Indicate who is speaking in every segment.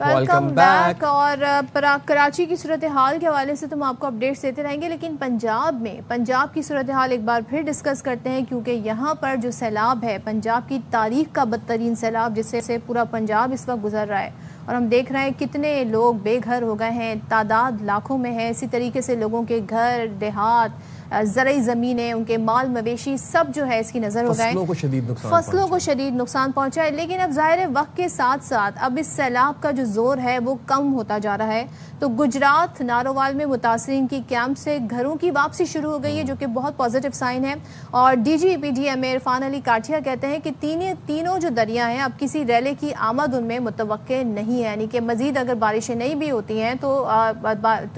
Speaker 1: Welcome back. और कराची की सूरत हाल के हवाले से तो हम आपको अपडेट्स देते रहेंगे, लेकिन पंजाब की सूरत हाल एक बार फिर डिस्कस करते हैं, क्योंकि यहाँ पर जो सैलाब है, पंजाब की तारीख का बदतरीन सैलाब जिससे पूरा पंजाब इस वक्त गुजर रहा है, और हम देख रहे हैं कितने लोग बेघर हो गए हैं, तादाद लाखों में है। इसी तरीके से लोगों के घर, देहात, ज़रई ज़मीनें, उनके माल मवेशी सब जो है इसकी नज़र हो गए, फसलों को शदीद नुकसान पहुंचा है। लेकिन अब ज़ाहिर है वक्त के साथ साथ अब इस सैलाब का जो जोर है वो कम होता जा रहा है। तो गुजरात नारोवाल में मुतासरीन की कैंप से घरों की वापसी शुरू हो गई है, जो कि बहुत पॉजिटिव साइन है। और DGPDMA इरफान अली काठिया कहते हैं कि तीनों जो दरिया हैं अब किसी रैले की आमद उनमें मुतवक्के नहीं है, यानी कि मजीद अगर बारिशें नहीं भी होती हैं तो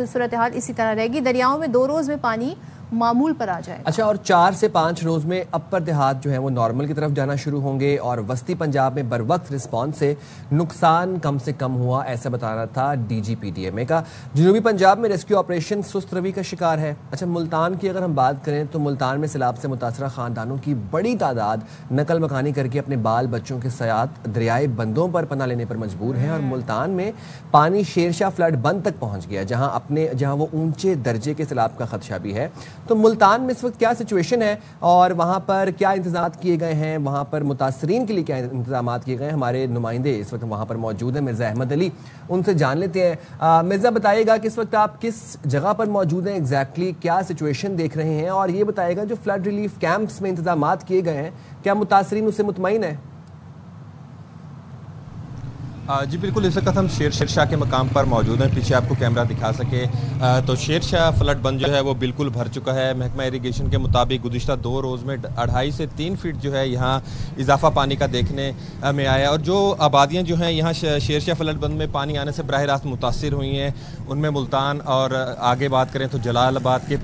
Speaker 1: सूरत हाल इसी तरह रहेगी। दरियाओं में 2 रोज़ में पानी मामूल पर आ जाएगा।
Speaker 2: अच्छा, और 4 से 5 रोज में अपर देहात जो है वो नॉर्मल की तरफ जाना शुरू होंगे, और वस्ती पंजाब में बर वक्त रिस्पॉन्स से नुकसान कम से कम हुआ, ऐसा बता रहा था DGPDMA का। जनूबी पंजाब में रेस्क्यू ऑपरेशन सुस्त रवि का शिकार है। अच्छा, मुल्तान की अगर हम बात करें तो मुल्तान में सैलाब से मुतासरा खानदानों की बड़ी तादाद नकल मकानी करके अपने बाल बच्चों के साथ दरियाए बंदों पर पनाह लेने पर मजबूर हैं, और मुल्तान में पानी शेरशाह फ्लड बंद तक पहुंच गया, जहां वो ऊंचे दर्जे के सैलाब का खदशा भी है। तो मुल्तान में इस वक्त क्या सिचुएशन है और वहाँ पर क्या इंतजाम किए गए हैं, वहाँ पर मुतासरीन के लिए क्या इंतजाम किए गए हैं? हमारे नुमाइंदे इस वक्त वहाँ पर मौजूद हैं, मिर्ज़ा अहमद अली, उनसे जान लेते हैं। मिर्ज़ा, बताइएगा कि इस वक्त आप किस जगह पर मौजूद हैं, एग्जैक्टली क्या सिचुएशन देख रहे हैं, और ये बताइएगा जो फ्लड रिलीफ कैंप्स में इंतजाम किए गए हैं, क्या मुतासरीन उससे मुतमईन है?
Speaker 3: जी बिल्कुल, इस वक्त हम शेरशाह के मकाम पर मौजूद हैं। पीछे आपको कैमरा दिखा सके तो शेरशाह फ्लड बंद जो है वो बिल्कुल भर चुका है। महकमा इरीगेशन के मुताबिक गुज़िश्ता 2 रोज़ में 2.5 से 3 फीट जो है यहाँ इजाफा पानी का देखने में आया, और जो आबादियाँ जो हैं यहाँ शेरशाह फ्लड बंद में पानी आने से बराह रास्त मुतासिर हुई हैं, उनमें मुल्तान और आगे बात करें तो जलालाबाद के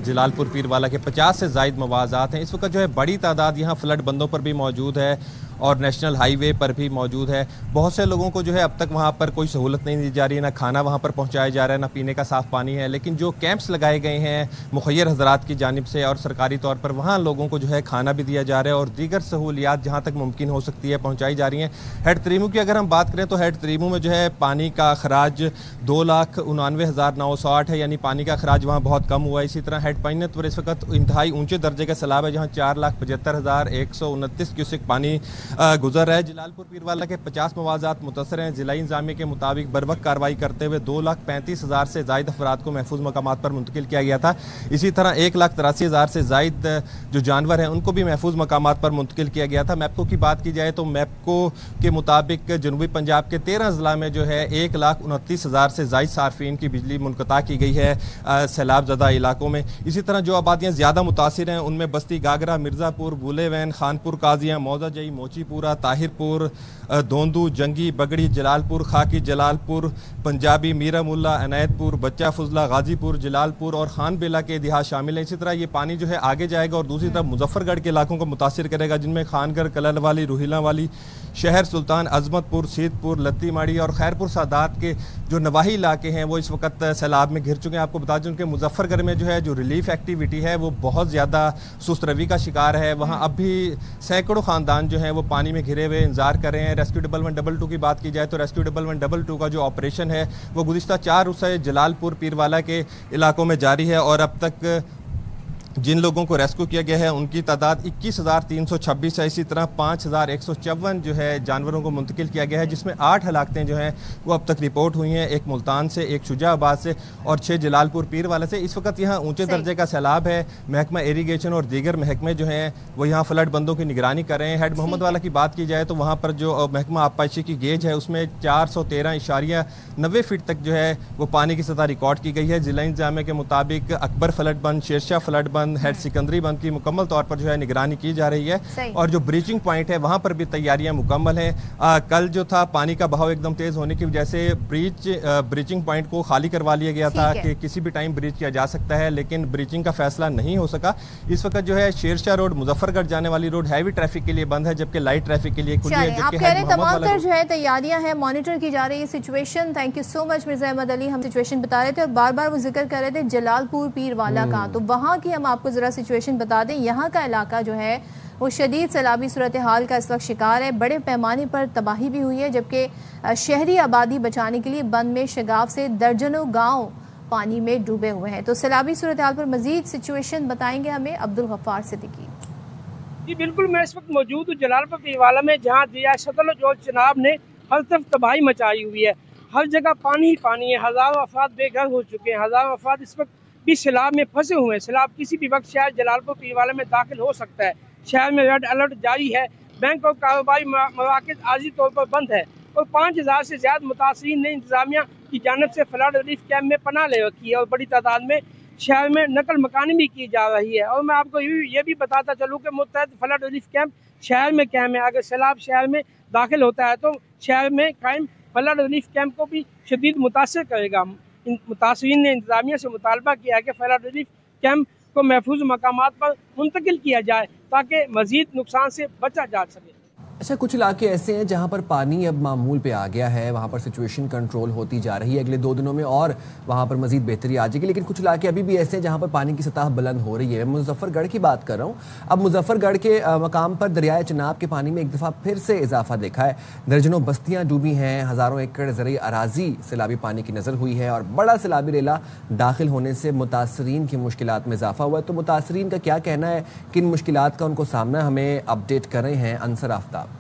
Speaker 3: जलालपुर पीरवाला के 50 से ज़ायद मवाज़ात हैं। इस वक्त जो है बड़ी तादाद यहाँ फ्लड बंदों पर भी मौजूद है और नेशनल हाईवे पर भी मौजूद है। बहुत से लोगों को जो है अब तक वहाँ पर कोई सहूलत नहीं दी जा रही है, ना खाना वहाँ पर पहुँचाया जा रहा है, ना पीने का साफ़ पानी है। लेकिन जो कैंप्स लगाए गए हैं मुखैर हजरात की जानिब से और सरकारी तौर पर, वहाँ लोगों को जो है खाना भी दिया जा रहा है और दीगर सहूलियात जहाँ तक मुमकिन हो सकती है पहुँचाई जा रही हैं। हेड त्रीमू की अगर हम बात करें तो हेड त्रीमू में जो है पानी का अखराज 2,99,908 है, यानी पानी का अखराज वहाँ बहुत कम हुआ है। इसी तरह हेड पाइनत पर इस वक्त इंतहाई ऊँचे दर्जे का सैलाब है, जहाँ 4,75,129 क्यूसेक पानी गुजर रहा है। जलालपुर पीरवाला के 50 मवाज़ात मुतासर हैं। ज़िला इंतज़ामिया के मुताबिक बर वक्त कार्रवाई करते हुए 2,35,000 से ज़ायद अफराद को महफूज मकामात पर मुंतकिल किया गया था। इसी तरह 1,83,000 से ज़ायद जो जानवर हैं उनको भी महफूज मकामात पर मुंतकिल किया गया था। मैप्को की बात की जाए तो मैप्को के मुताबिक जनूबी पंजाब के 13 ज़िला में जो है 1,29,000 से ज़ायद सार्फिन की बिजली मुनक़ता की गई है सैलाब ज़दा इलाकों में। इसी तरह जो आबादियाँ ज़्यादा मुतासिर हैं उनमें बस्ती गागरा, मिर्ज़ापुर, बुलेवैन, खानपुर काजियाँ, मौजाजई, मोचीपुरा, ताहिरपुर, दोंदू, जंगी, बगड़ी, जलालपुर, खाकी, जलालपुर, पंजाबी, मीरा मुल्ला, अनायतपुर, बच्चा फुजला, गाजीपुर, जलालपुर और खान बेला के देहात शामिल हैं। इसी तरह ये पानी जो है आगे जाएगा और दूसरी तरफ मुजफ्फरगढ़ के इलाकों को मुतासिर करेगा, जिनमें खानगढ़, कलल वाली, रूहिला वाली, शहर सुल्तान, अजमतपुर, सीतपुर, लत्ती माड़ी और खैरपुर सादात के जो नवाही इलाके हैं वो इस वक्त सैलाब में घिर चुके हैं। आपको बता दें कि मुजफ्फरगढ़ में जो है जो रिलीफ एक्टिविटी है वो बहुत ज़्यादा सुस्त रवि का शिकार है। वहाँ अब भी सैकड़ों ख़ानदान जो हैं वो पानी में घिरे हुए इंतजार कर रहे हैं। रेस्क्यू 1122 की बात की जाए तो रेस्क्यू 1122 का जो ऑपरेशन है वो गुज़िश्ता 4 रोज़ से जलालपुर पीरवाला के इलाकों में जारी है, और अब तक जिन लोगों को रेस्क्यू किया गया है उनकी तादाद 21,326 है। इसी तरह 5,154 जो है जानवरों को मुंतकिल किया गया है, जिसमें 8 हलाकतें जो हैं वो अब तक रिपोर्ट हुई हैं, एक मुल्तान से, एक शुजाबाद से और 6 जलालपुर पीरवाला से। इस वक्त यहाँ ऊंचे दर्जे का सैलाब है। महकमा इरीगेशन और दीगर महकमे जो हैं वो यहाँ फ्लड बंदों की निगरानी कर रहे हैं। हेड मोहम्मद वाला की बात की जाए तो वहाँ पर जो महकमा आबपाशी की गेज है उसमें 413.90 फीट तक जो है वो पानी की सतह रिकॉर्ड की गई है। जिला इंतजामिया के मुताबिक अकबर फ्लड बंद, शेरशाह फ्लड बंद, हेड सिकंदरी बंद की मुकम्मल तौर पर जो है निगरानी की जा रही है, और जो ब्रीचिंग पॉइंट है वहां पर भी तैयारियां मुकम्मल हैं। कल जो था पानी का बहाव एकदम तेज होने की वजह से ब्रीचिंग पॉइंट को खाली करवा लिया गया था कि किसी भी टाइम ब्रीच किया जा सकता है, लेकिन ब्रीचिंग का फैसला नहीं हो सका। इस वक्त जो है शेरशाह रोड मुजफ्फरगढ़ जाने वाली रोड हैवी ट्रैफिक के लिए बंद है, जबकि लाइट ट्रैफिक के लिए खुली है।
Speaker 1: आप कह रहे हैं तमाम तर जो है तैयारियां हैं, मॉनिटर की जा रही है situation. Thank you so much Mirza Ahmed Ali, हम सिचुएशन बता रहे थे और बार बार वो जिक्र कर रहे थे जलालपुर पीरवाला का, तो वहाँ की हम आपको ज़रा सिचुएशन बता दें, यहाँ का इलाका जो है वो शदीद सैलाबी सूरत हाल का इस वक्त शिकार है। बड़े पैमाने पर तबाही भी हुई है, जबकि शहरी आबादी बचाने के लिए बंद में शगाफ से दर्जनों गाँव पानी में डूबे हुए हैं। तो सैलाबी सूरत हाल पर मजीद सिचुएशन बताएंगे हमें अब्दुल गफ्फार सिद्दीकी।
Speaker 4: जी बिल्कुल, मैं इस वक्त मौजूद हूँ जलालपुर पीरवाला में, जहाँ दरिया सतलुज और चिनाब ने हर तरफ तबाही मचाई हुई है। हर जगह पानी ही पानी है। हज़ारों अफराद बेघर हो चुके हैं। हज़ारों अफराद इस वक्त भी सैलाब में फंसे हुए हैं। सैलाब किसी भी वक्त शहर जलालपुर पीरवाला में दाखिल हो सकता है। शहर में रेड अलर्ट जारी है। बैंक और कारोबारी मराकज़ आर्जी तौर पर बंद है और 5000 से ज़्यादा मुतासरीन ने इंतजामिया की जानिब से फ्लड रिलीफ कैंप में पनाह ले रखी है और बड़ी तादाद में शहर में नकल मकानी भी की जा रही है। और मैं आपको ये भी बताता चलूँ कि मुतहद फ्लड रिलीफ कैंप शहर में कायम है। अगर सैलाब शहर में दाखिल होता है तो शहर में कायम फ्लड रिलीफ कैंप को भी शदीद मुतासर करेगा। मुतासरीन ने इंतजामिया से मुतालबा किया है कि फ्लड रिलीफ कैंप को महफूज मकामात पर मुंतकिल किया जाए ताकि मजीद नुकसान से बचा जा सके।
Speaker 2: अच्छा, कुछ इलाके ऐसे हैं जहां पर पानी अब मामूल पे आ गया है, वहां पर सिचुएशन कंट्रोल होती जा रही है, अगले 2 दिनों में और वहां पर मजीद बेहतरी आ जाएगी, लेकिन कुछ इलाके अभी भी ऐसे हैं जहां पर पानी की सतह बुलंद हो रही है। मैं मुजफ्फरगढ़ की बात कर रहा हूं। अब मुजफ्फरगढ़ के मकाम पर दरियाए चिनाब के पानी में एक दफ़ा फिर से इजाफा देखा है। दर्जनों बस्तियां डूबी हैं, हज़ारों एकड़ ज़रई अराजी सैलाबी पानी की नज़र हुई है और बड़ा सैलाबी रेला दाखिल होने से मुतासरीन की मुश्किलात में इजाफा हुआ है। तो मुतासरीन का क्या कहना है, किन मुश्किलात का उनको सामना, हमें अपडेट कर रहे हैं अंसर आफ्ताब।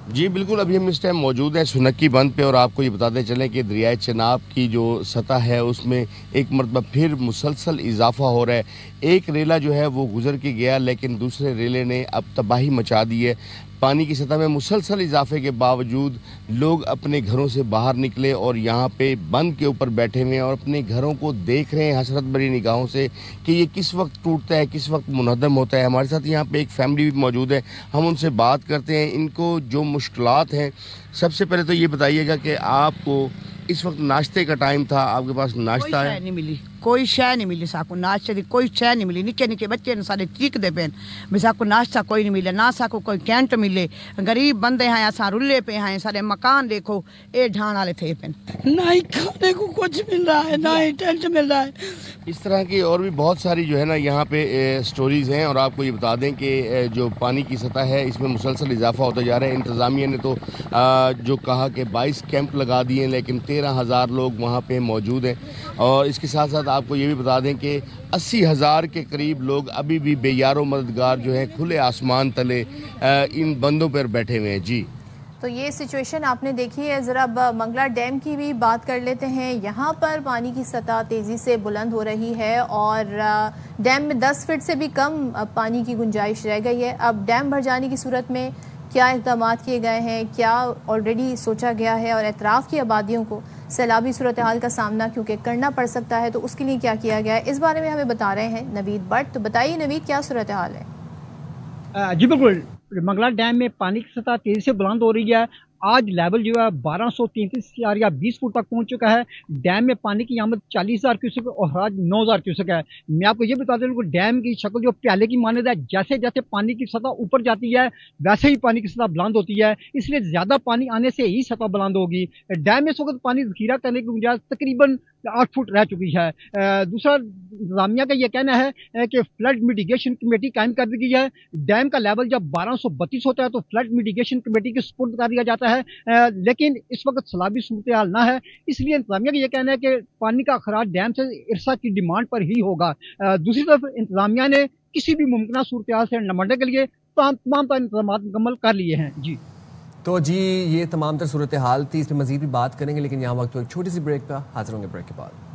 Speaker 5: जी बिल्कुल, अभी हम इस टाइम मौजूद हैं सुनक्की बंद पे और आपको ये बताते चलें कि दरियाए चिनाब की जो सतह है उसमें एक मरतबा फिर मुसलसल इजाफा हो रहा है। एक रेला जो है वो गुजर के गया, लेकिन दूसरे रेले ने अब तबाही मचा दी है। पानी की सतह में मुसलसल इजाफे के बावजूद लोग अपने घरों से बाहर निकले और यहाँ पे बंद के ऊपर बैठे हुए हैं और अपने घरों को देख रहे हैं हसरत भरी निगाहों से कि ये किस वक्त टूटता है, किस वक्त मुनहदम होता है। हमारे साथ यहाँ पे एक फैमिली भी मौजूद है, हम उनसे बात करते हैं। इनको जो मुश्किलात हैं, सबसे पहले तो ये बताइएगा कि आपको इस वक्त नाश्ते का टाइम था, आपके पास नाश्ता है?
Speaker 6: नहीं मिली, कोई शय नहीं मिली साको, नाश्ते की कोई शय नहीं मिली। निके निके बच्चे ने सारे चीकते पे भी साको नाश्ता कोई नहीं मिले, ना साको कोई कैंट मिले। गरीब बंदे हैं, असा रुले पे हैं, सारे मकान देखो ए ढाण वाले थे पे, ना ही खाने को कुछ मिल रहा है, ना ही टेंट मिल रहा है।
Speaker 5: इस तरह की और भी बहुत सारी जो है ना यहाँ पे स्टोरीज़ हैं और आपको ये बता दें कि जो पानी की सतह है इसमें मुसलसल इजाफा होता जा रहा है। इंतज़ामिया ने तो जो कहा कि 22 कैंप लगा दिए, लेकिन 13,000 लोग वहाँ पे मौजूद हैं। और इसके साथ साथ आपको ये भी बता दें कि 80,000 के करीब लोग अभी भी बेयारो मददगार जो हैं खुले आसमान तले इन बंदों पर बैठे हुए हैं। जी,
Speaker 1: तो ये सिचुएशन आपने देखी है। ज़रा मंगला डैम की भी बात कर लेते हैं। यहाँ पर पानी की सतह तेज़ी से बुलंद हो रही है और डैम में 10 फीट से भी कम पानी की गुंजाइश रह गई है। अब डैम भर जाने की सूरत में क्या इक़दाम किए गए हैं, क्या ऑलरेडी सोचा गया है और एतराफ़ की आबादियों को सैलाबी सूरत हाल का सामना क्योंकि करना पड़ सकता है, तो उसके लिए क्या किया गया है, इस बारे में हमें बता रहे हैं नवीद भट्ट। तो बताइए नवीद, क्या सूरत हाल है?
Speaker 7: जी बिल्कुल, मंगला डैम में पानी की सतह तेजी से बुलंद हो रही है। आज लेवल जो है 1233 या 20 फुट तक पहुंच चुका है। डैम में पानी की आमद 40,000 क्यूसेक और आज 9,000 क्यूसेक है। मैं आपको ये बता दूं कि डैम की शक्ल जो प्याले की मानद है, जैसे जैसे पानी की सतह ऊपर जाती है वैसे ही पानी की सतह बुलंद होती है, इसलिए ज्यादा पानी आने से ही सतह बुलंद होगी। डैम में इस वक्त पानी जखीरा करने की गुंजाइश तकरीबन 8 फुट रह चुकी है। दूसरा, इंतजामिया का यह कहना है कि फ्लड मिटिगेशन कमेटी कायम कर दी गई है। डैम का लेवल जब 1232 होता है तो फ्लड मिटिगेशन कमेटी के सुपुर्द कर दिया जाता है, लेकिन इस वक्त सैलाबी सूरत हाल ना है, इसलिए इंतजामिया का यह कहना है कि पानी का अखराज डैम से इरसा की डिमांड पर ही होगा। दूसरी तरफ इंतजामिया ने किसी भी मुमकिन सूरत हाल से निपटने के लिए तमाम इंतजाम मुकम्मल कर लिए हैं। जी,
Speaker 2: तो जी ये तमाम तर सूरत हाल थी, इस पर मजीद भी बात करेंगे, लेकिन यहाँ वक्त एक छोटी सी ब्रेक पर हाजिर होंगे ब्रेक के बाद।